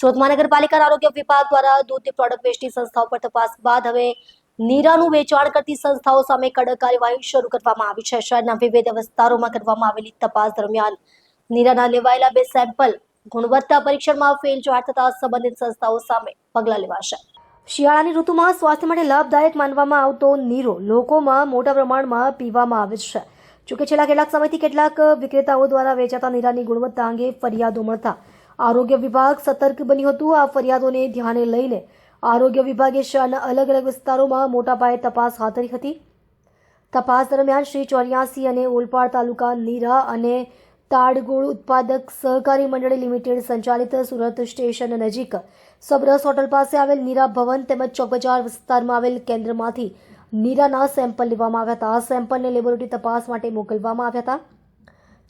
સુરત મહાનગરપાલિકાના આરોગ્ય વિભાગ દ્વારા દૂધની પ્રોડક્ટ વેચતી સંસ્થાઓ પર તપાસ બાદ હવે નીરાનું વેચાણ કરતી સંસ્થાઓ સામે કડક કાર્યવાહી શરૂ કરવામાં આવી છે। શહેરના વિવિધ વિસ્તારોમાં કરવામાં આવેલી તપાસ દરમિયાન નીરાના લેવાયેલા 2 સેમ્પલ ગુણવત્તા પરીક્ષણમાં ફેલ જાહેર થતા સંબંધિત સંસ્થાઓ સામે પગલાં લેવાશે। શિયાળાની ઋતુમાં સ્વાસ્થ્ય માટે લાભદાયક માનવામાં આવતો નીરો લોકોમાં મોટા પ્રમાણમાં પીવામાં આવે છે। જોકે છેલ્લા કેટલાક સમયથી કેટલાક વિક્રેતાઓ દ્વારા વેચાતા નીરાની ગુણવત્તા અંગે ફરિયાદો મળતા આરોગ્ય વિભાગ સતર્ક બન્યું હતું। આ ફરિયાદોને ધ્યાને લઈને આરોગ્ય વિભાગે શહેરના અલગ અલગ વિસ્તારોમાં મોટા પાયે તપાસ હાથ ધરી હતી। તપાસ દરમિયાન શ્રી 84 અને ઓલપાડ તાલુકા નીરા અને તાડગોળ ઉત્પાદક સહકારી મંડળી લિમિટેડ સંચાલિત સુરત સ્ટેશન નજીક સબરસ હોટલ પાસે આવેલ નીરા ભવન તેમજ ચોક બજાર વિસ્તારમાં આવેલ કેન્દ્રમાંથી નીરાના સેમ્પલ લેવામાં આવ્યા હતા। આ સેમ્પલને લેબોરેટરી તપાસ માટે મોકલવામાં આવ્યા હતા,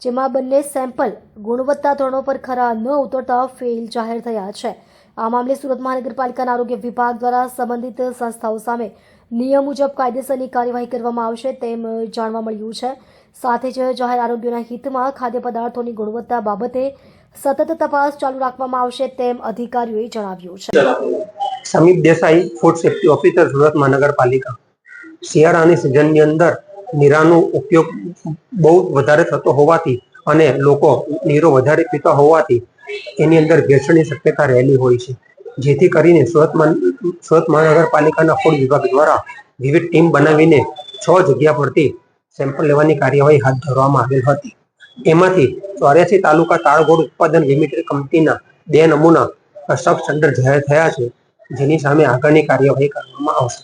જેમાં બંને સેમ્પલ ગુણવત્તા ધોરણો પર ખરા ન ઉતરતા ફેલ જાહેર થયા છે। આ મામલે સુરત મહાનગરપાલિકાના આરોગ્ય વિભાગ દ્વારા સંબંધિત સંસ્થાઓ સામે નિયમ મુજબ કાયદેસરની કાર્યવાહી કરવામાં આવશે તેમ જાણવા મળ્યું છે। સાથે જ જાહેર આરોગ્યના હિતમાં ખાદ્ય પદાર્થોની ગુણવત્તા બાબતે સતત તપાસ ચાલુ રાખવામાં આવશે તેમ અધિકારીઓએ જણાવ્યું છે। Samip Desai, food safety officer, Surat મહાનગરપાલિકા। શિયાળાની સિઝનની અંદર નીરાનો ઉપયોગ બહુ વધારે થતો હોવાથી અને લોકો નીરો વધારે પીતા હોવાથી એની અંદર ભેળસેળની શક્યતા રહેલી હોય છે, જેથી કરીને સુરત મહાનગરપાલિકાના ફૂડ વિભાગ દ્વારા વિવિધ ટીમ બનાવીને 6 જગ્યા પરથી સેમ્પલ લેવાની કાર્યવાહી હાથ ધરવામાં આવેલ હતી। એમાંથી 84 તાલુકા તાળગોળ ઉત્પાદન લિમિટેડ કંપનીના 2 નમૂના સબ સ્ટેન્ડર્ડ જાહેર થયા છે, જેની સામે આગળની કાર્યવાહી કરવામાં આવશે।